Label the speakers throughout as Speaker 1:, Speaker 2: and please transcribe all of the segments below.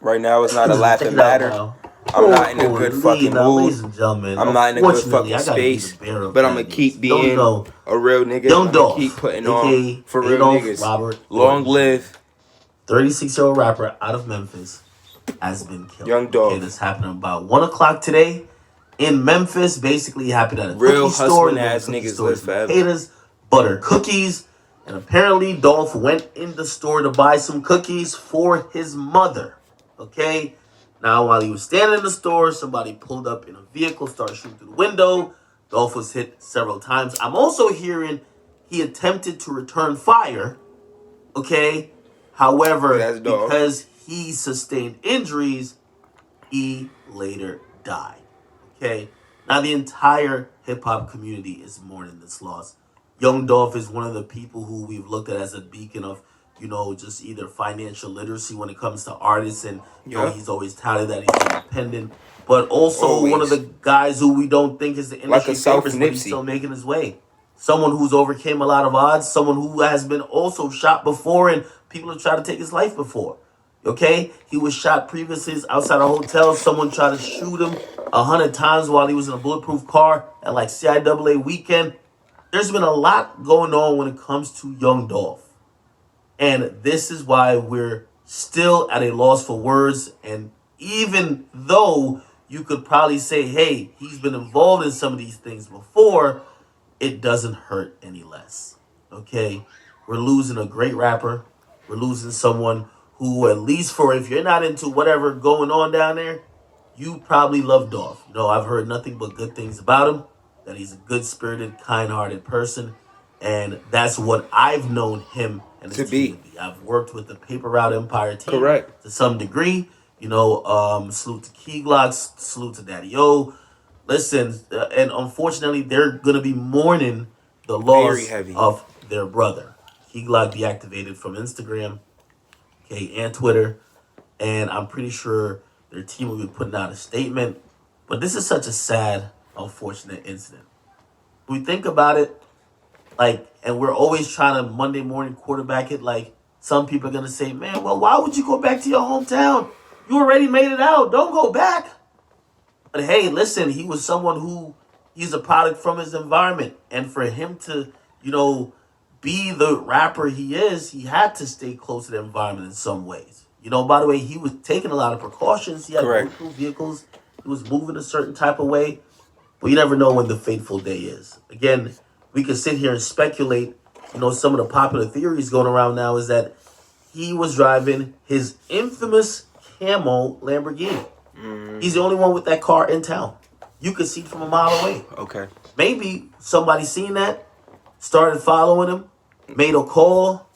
Speaker 1: Right now, it's not a
Speaker 2: Check
Speaker 1: laughing
Speaker 2: it out
Speaker 1: matter.
Speaker 2: now.
Speaker 1: I'm not in a good fucking
Speaker 2: Now,
Speaker 1: mood.
Speaker 2: ladies and gentlemen,
Speaker 1: I'm not in a good
Speaker 2: unfortunately,
Speaker 1: fucking
Speaker 2: I gotta be the
Speaker 1: space.
Speaker 2: bearer of
Speaker 1: But I'm gonna
Speaker 2: bad news.
Speaker 1: keep
Speaker 2: Don't
Speaker 1: being
Speaker 2: know.
Speaker 1: a real nigga.
Speaker 2: Young
Speaker 1: I'm gonna keep
Speaker 2: Dolph,
Speaker 1: putting on
Speaker 2: aka
Speaker 1: for real
Speaker 2: Adolph
Speaker 1: niggas.
Speaker 2: Robert
Speaker 1: Long
Speaker 2: Thornton Jr.,
Speaker 1: live
Speaker 2: 36-year-old rapper out of Memphis, has been killed.
Speaker 1: Young
Speaker 2: Okay,
Speaker 1: Dolph.
Speaker 2: this happened about 1 o'clock today in Memphis. Basically, it happened at a
Speaker 1: Real
Speaker 2: cookie store.
Speaker 1: hustling
Speaker 2: You know, the
Speaker 1: ass
Speaker 2: cookie
Speaker 1: niggas
Speaker 2: store
Speaker 1: live
Speaker 2: is
Speaker 1: forever.
Speaker 2: Makeda's Butter Cookies. And apparently, Dolph went in the store to buy some cookies for his mother. Okay? Now, while he was standing in the store, somebody pulled up in a vehicle, started shooting through the window. Dolph was hit several times. I'm also hearing he attempted to return fire. Okay? However,
Speaker 1: That's Dolph.
Speaker 2: because he sustained injuries, he later died. Okay? Now, the entire hip hop community is mourning this loss. Young Dolph is one of the people who we've looked at as a beacon of, just either financial literacy when it comes to artists, and,
Speaker 1: Yeah.
Speaker 2: he's always touted that he's independent, but also one of
Speaker 1: Always.
Speaker 2: the guys who we don't think is the
Speaker 1: Like a
Speaker 2: industry
Speaker 1: South
Speaker 2: favorites, but he's
Speaker 1: Nipsey.
Speaker 2: still making his way. Someone who's overcame a lot of odds, someone who has been also shot before, and people have tried to take his life before. Okay, he was shot previously outside a hotel. Someone tried to shoot him 100 times while he was in a bulletproof car at like CIAA weekend. There's been a lot going on when it comes to Young Dolph, and this is why we're still at a loss for words. And even though you could probably say, hey, he's been involved in some of these things before, it doesn't hurt any less. Okay? We're losing a great rapper. We're losing someone who, at least for if you're not into whatever going on down there, you probably love Dolph. I've heard nothing but good things about him, that he's a good spirited, kind hearted person. And that's what I've known him and
Speaker 1: To
Speaker 2: his team to
Speaker 1: be.
Speaker 2: be. I've worked with the Paper Route Empire team
Speaker 1: Correct.
Speaker 2: to some degree. Salute to Key Glocks, salute to Daddy O. Listen, and unfortunately, they're going to be mourning the
Speaker 1: Very
Speaker 2: loss
Speaker 1: heavy.
Speaker 2: of their brother. Key Glock deactivated from Instagram, okay, and Twitter. And I'm pretty sure their team will be putting out a statement. But this is such a sad, unfortunate incident. When we think about it, and we're always trying to Monday morning quarterback it, some people are going to say, man, well, why would you go back to your hometown? You already made it out. Don't go back. But hey, listen, he was someone who he's a product from his environment. And for him to, be the rapper he is, he had to stay close to the environment in some ways. By the way, he was taking a lot of precautions. He had
Speaker 1: Correct.
Speaker 2: bulletproof vehicles. He was moving a certain type of way. But you never know when the fateful day is. Again, we could sit here and speculate. Some of the popular theories going around now is that he was driving his infamous camo Lamborghini. He's the only one with that car in town. You could see it from a mile away.
Speaker 1: Okay.
Speaker 2: Maybe somebody seen that, started following him, made a call,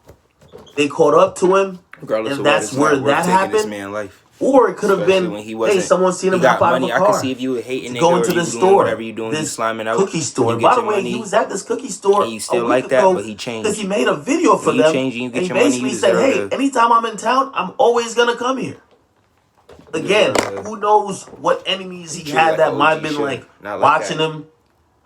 Speaker 2: they caught up to him,
Speaker 1: Regardless
Speaker 2: and
Speaker 1: of what,
Speaker 2: that's
Speaker 1: it's
Speaker 2: where
Speaker 1: not worth
Speaker 2: that
Speaker 1: taking this
Speaker 2: happened.
Speaker 1: man's life.
Speaker 2: Or it could have
Speaker 1: Especially
Speaker 2: been,
Speaker 1: when he
Speaker 2: hey,
Speaker 1: wasn't.
Speaker 2: someone seen
Speaker 1: He
Speaker 2: him
Speaker 1: got
Speaker 2: hop out of
Speaker 1: money.
Speaker 2: a
Speaker 1: I can
Speaker 2: car
Speaker 1: see if you a hating
Speaker 2: to
Speaker 1: nigga
Speaker 2: go
Speaker 1: or
Speaker 2: into
Speaker 1: you
Speaker 2: the
Speaker 1: doing
Speaker 2: store,
Speaker 1: whatever you doing, you
Speaker 2: this
Speaker 1: sliming out.
Speaker 2: cookie store.
Speaker 1: You
Speaker 2: And
Speaker 1: get
Speaker 2: by the
Speaker 1: your
Speaker 2: way,
Speaker 1: money.
Speaker 2: he was at this cookie store
Speaker 1: And you
Speaker 2: a
Speaker 1: still
Speaker 2: week
Speaker 1: like that,
Speaker 2: ago
Speaker 1: but he
Speaker 2: because
Speaker 1: changed.
Speaker 2: he made a video for
Speaker 1: When you
Speaker 2: them,
Speaker 1: change and you
Speaker 2: and
Speaker 1: get
Speaker 2: he
Speaker 1: your money, you
Speaker 2: basically said,
Speaker 1: deserve
Speaker 2: hey,
Speaker 1: to.
Speaker 2: anytime I'm in town, I'm always going to come here.
Speaker 1: You
Speaker 2: Again,
Speaker 1: deserve to
Speaker 2: who knows what enemies
Speaker 1: be
Speaker 2: he
Speaker 1: treated
Speaker 2: had
Speaker 1: like
Speaker 2: that
Speaker 1: an
Speaker 2: might
Speaker 1: OG
Speaker 2: have been
Speaker 1: should. Not like
Speaker 2: watching
Speaker 1: that.
Speaker 2: him,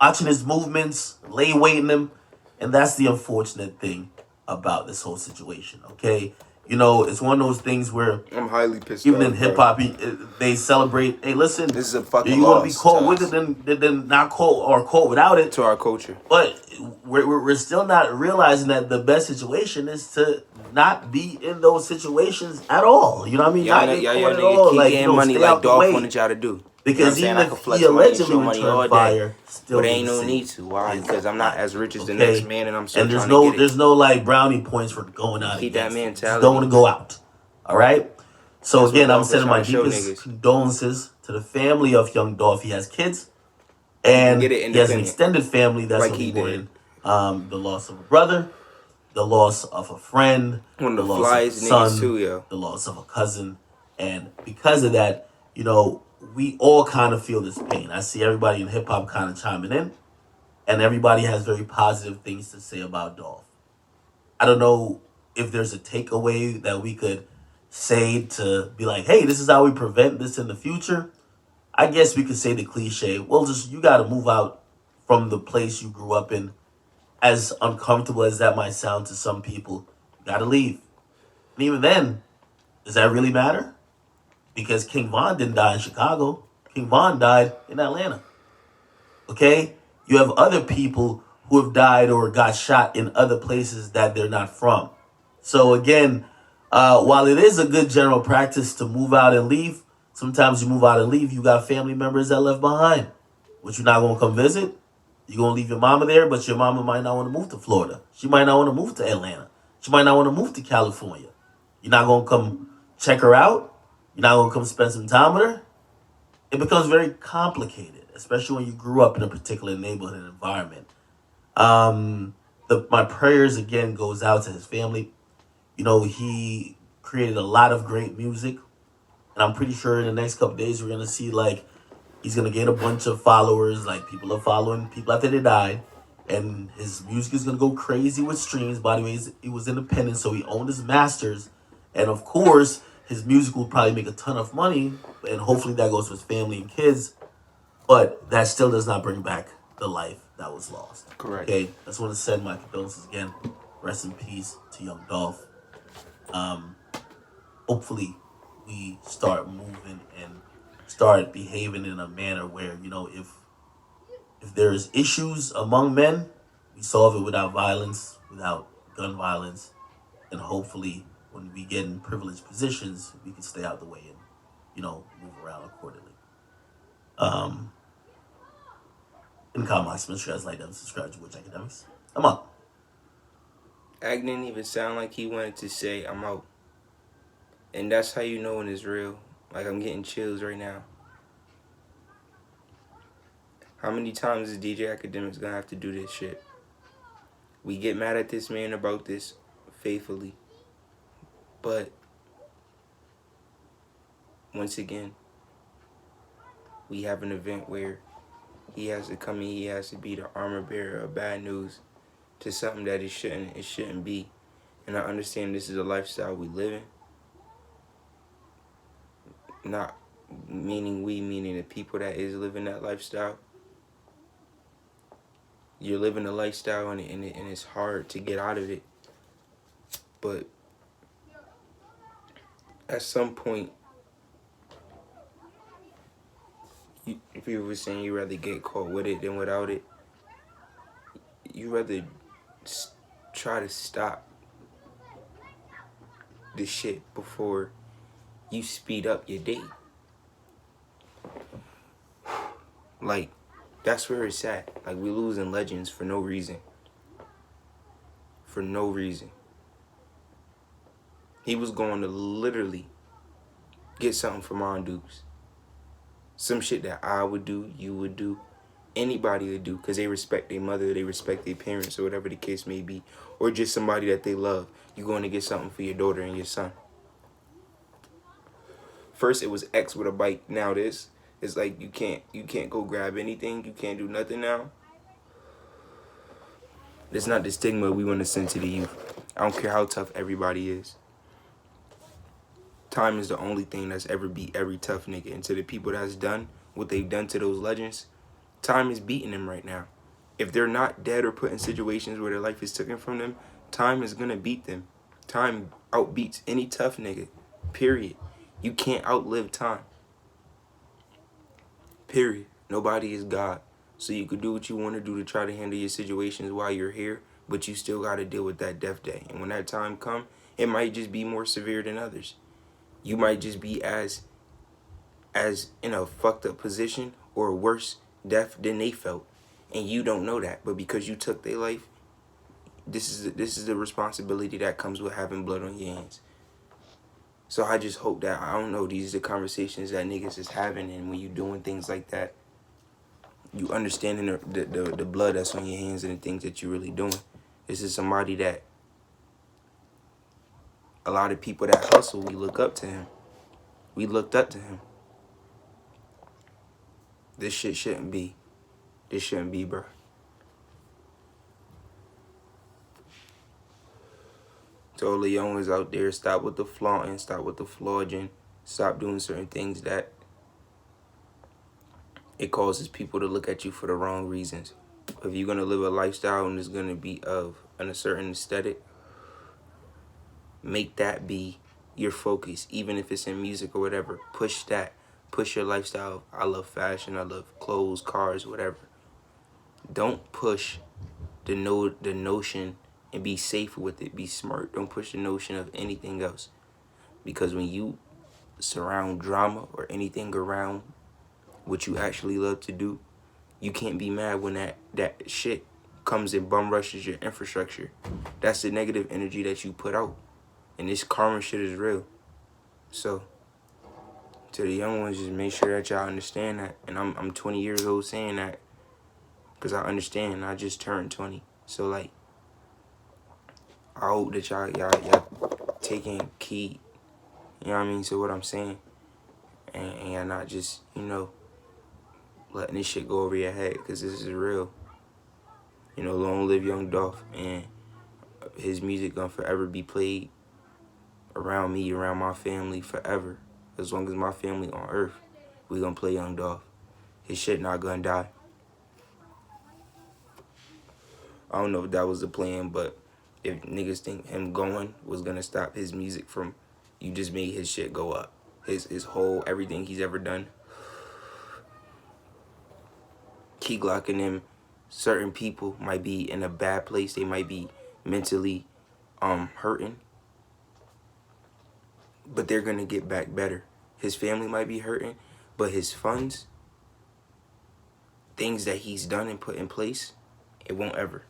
Speaker 2: watching his movements, lay waiting him. And that's the unfortunate thing about this whole situation, okay? It's one of those things where
Speaker 1: I'm highly pissed
Speaker 2: even in
Speaker 1: off,
Speaker 2: hip
Speaker 1: bro.
Speaker 2: hop, they celebrate, hey, listen,
Speaker 1: This is a fucking
Speaker 2: you want to be
Speaker 1: loss to
Speaker 2: caught with it,
Speaker 1: us,
Speaker 2: then not caught or caught without it.
Speaker 1: to our culture.
Speaker 2: But we're still not realizing that the best situation is to not be in those situations at all. You know what I mean?
Speaker 1: Y'all,
Speaker 2: Not get
Speaker 1: y'all,
Speaker 2: caught
Speaker 1: y'all
Speaker 2: at
Speaker 1: niggas
Speaker 2: all.
Speaker 1: keep getting money
Speaker 2: Stay
Speaker 1: like
Speaker 2: out the
Speaker 1: Dolph
Speaker 2: way.
Speaker 1: wanted y'all to do. You know what I'm
Speaker 2: Because
Speaker 1: saying?
Speaker 2: even
Speaker 1: I can
Speaker 2: if he
Speaker 1: flex money and
Speaker 2: allegedly
Speaker 1: show money
Speaker 2: returned
Speaker 1: all day.
Speaker 2: fire, still
Speaker 1: But ain't no
Speaker 2: innocent
Speaker 1: need to. Why?
Speaker 2: is
Speaker 1: Because I'm not
Speaker 2: life.
Speaker 1: as rich as the
Speaker 2: Okay?
Speaker 1: next man, and I'm still
Speaker 2: And
Speaker 1: trying to get it.
Speaker 2: there's no brownie points for going out
Speaker 1: Keep that
Speaker 2: against it. Just
Speaker 1: mentality.
Speaker 2: don't want to go out. All right? So
Speaker 1: That's what
Speaker 2: again, I'm
Speaker 1: Dolph was
Speaker 2: sending my
Speaker 1: trying to show
Speaker 2: deepest
Speaker 1: niggas.
Speaker 2: condolences to the family of young Dolph. He has kids,
Speaker 1: You can get
Speaker 2: and
Speaker 1: it
Speaker 2: he has an
Speaker 1: independent,
Speaker 2: extended family that's
Speaker 1: like
Speaker 2: going to
Speaker 1: he
Speaker 2: be
Speaker 1: did.
Speaker 2: mourning the loss of a brother, the loss of a friend,
Speaker 1: One
Speaker 2: the
Speaker 1: of the
Speaker 2: loss of a
Speaker 1: flyest niggas
Speaker 2: son,
Speaker 1: too, yo.
Speaker 2: the loss of a cousin. And because of that, we all kind of feel this pain. I see everybody in hip hop kind of chiming in, and everybody has very positive things to say about Dolph. I don't know if there's a takeaway that we could say to be like, hey, this is how we prevent this in the future. I guess we could say the cliche, well, just you got to move out from the place you grew up in. As uncomfortable as that might sound to some people, you got to leave. And even then, does that really matter? because King Von didn't die in Chicago. King Von died in Atlanta. Okay? You have other people who have died or got shot in other places that they're not from. So again, while it is a good general practice to move out and leave, sometimes you move out and leave, you got family members that left behind. But you're not gonna come visit. You're gonna leave your mama there, but your mama might not want to move to Florida. She might not want to move to Atlanta. She might not want to move to California. You're not gonna come check her out. You're not gonna come spend some time with her. It becomes very complicated, especially when you grew up in a particular neighborhood and environment. My prayers again goes out to his family. You know, he created a lot of great music, and I'm pretty sure in the next couple days we're gonna see like he's gonna gain a bunch of followers. Like people are following people after they died, and his music is gonna go crazy with streams. By the way, he was independent, so he owned his masters, and of course his music will probably make a ton of money, and hopefully that goes to his family and kids. But that still does not bring back the life that was lost.
Speaker 1: Correct.
Speaker 2: Okay, I just want to send my condolences again. Rest in peace to young Dolph. Hopefully we start moving and start behaving in a manner where, you know, if there's issues among men, we solve it without violence, without gun violence, and hopefully when we get in privileged positions, we can stay out the way and, you know, move around accordingly. In comments, make sure you guys like that and subscribe to Which Academics. I'm up.
Speaker 3: Ag didn't even sound like he wanted to say, I'm out. And that's how you know when it's real. Like, I'm getting chills right now. How many times is DJ Akademiks gonna have to do this shit? We get mad at this man about this faithfully. But, once again, we have an event where he has to come in, he has to be the armor bearer of bad news to something that it shouldn't be. And I understand this is a lifestyle we live in. Not meaning we, meaning the people that is living that lifestyle. You're living a lifestyle and it's hard to get out of it. But at some point, if you were saying you rather get caught with it than without it, you rather try to stop the shit before you speed up your date. Like, that's where it's at. Like, we losing legends for no reason. For no reason. He was going to literally get something from Mon Dukes. Some shit that I would do, you would do, anybody would do, because they respect their mother, they respect their parents, or whatever the case may be, or just somebody that they love. You're going to get something for your daughter and your son. First it was X with a bike. Now this is like you can't go grab anything. You can't do nothing now. It's not the stigma we want to send to the youth. I don't care how tough everybody is. Time is the only thing that's ever beat every tough nigga. And to the people that's done what they've done to those legends, time is beating them right now. If they're not dead or put in situations where their life is taken from them, time is going to beat them. Time outbeats any tough nigga. Period. You can't outlive time. Period. Nobody is God. So you could do what you want to do to try to handle your situations while you're here, but you still got to deal with that death day. And when that time comes, it might just be more severe than others. You might just be as in a fucked up position or a worse death than they felt. And you don't know that. But because you took their life, this is the responsibility that comes with having blood on your hands. So I just hope that, I don't know, these are the conversations that niggas is having, and when you doing things like that, you understanding the blood that's on your hands and the things that you're really doing. This is somebody that, a lot of people that hustle, we look up to him. We looked up to him. This shit shouldn't be. This shouldn't be, bro. To all the young ones out there, stop with the flaunting, stop with the flogging, stop doing certain things that it causes people to look at you for the wrong reasons. If you're going to live a lifestyle and it's going to be of a certain aesthetic, make that be your focus, even if it's in music or whatever. Push that. Push your lifestyle. I love fashion. I love clothes, cars, whatever. Don't push the notion and be safe with it. Be smart. Don't push the notion of anything else. Because when you surround drama or anything around what you actually love to do, you can't be mad when that shit comes and bum rushes your infrastructure. That's the negative energy that you put out. And this karma shit is real. So, to the young ones, just make sure that y'all understand that. And I'm 20 years old saying that because I understand. I just turned 20. So, like, I hope that y'all taking key, you know what I mean, so what I'm saying. And y'all not just, letting this shit go over your head, because this is real. Long live Young Dolph, and his music gonna forever be played around me, around my family, forever. As long as my family on earth, we gonna play Young Dolph. His shit not gonna die. I don't know if that was the plan, but if niggas think him going was gonna stop his music from, you just made his shit go up. His whole, everything he's ever done. Key Glock and them, certain people might be in a bad place. They might be mentally hurting, but they're gonna get back better. His family might be hurting, but his funds, things that he's done and put in place, it won't ever.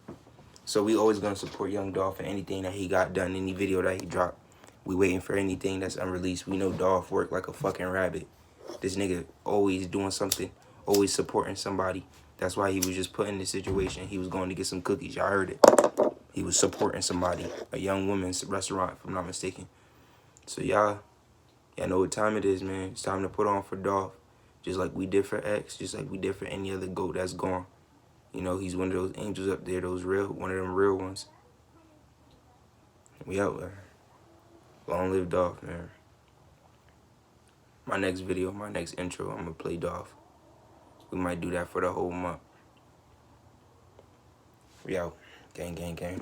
Speaker 3: So we always gonna support Young Dolph and anything that he got done, any video that he dropped. We waiting for anything that's unreleased. We know Dolph worked like a fucking rabbit. This nigga always doing something, always supporting somebody. That's why he was just put in this situation. He was going to get some cookies. Y'all heard it. He was supporting somebody, a young woman's restaurant, if I'm not mistaken. So y'all know what time it is, man. It's time to put on for Dolph. Just like we did for X, just like we did for any other GOAT that's gone. He's one of those angels up there, one of them real ones. We out there. Long live Dolph, man. My next video, my next intro, I'm gonna play Dolph. We might do that for the whole month. We out. Gang, gang, gang.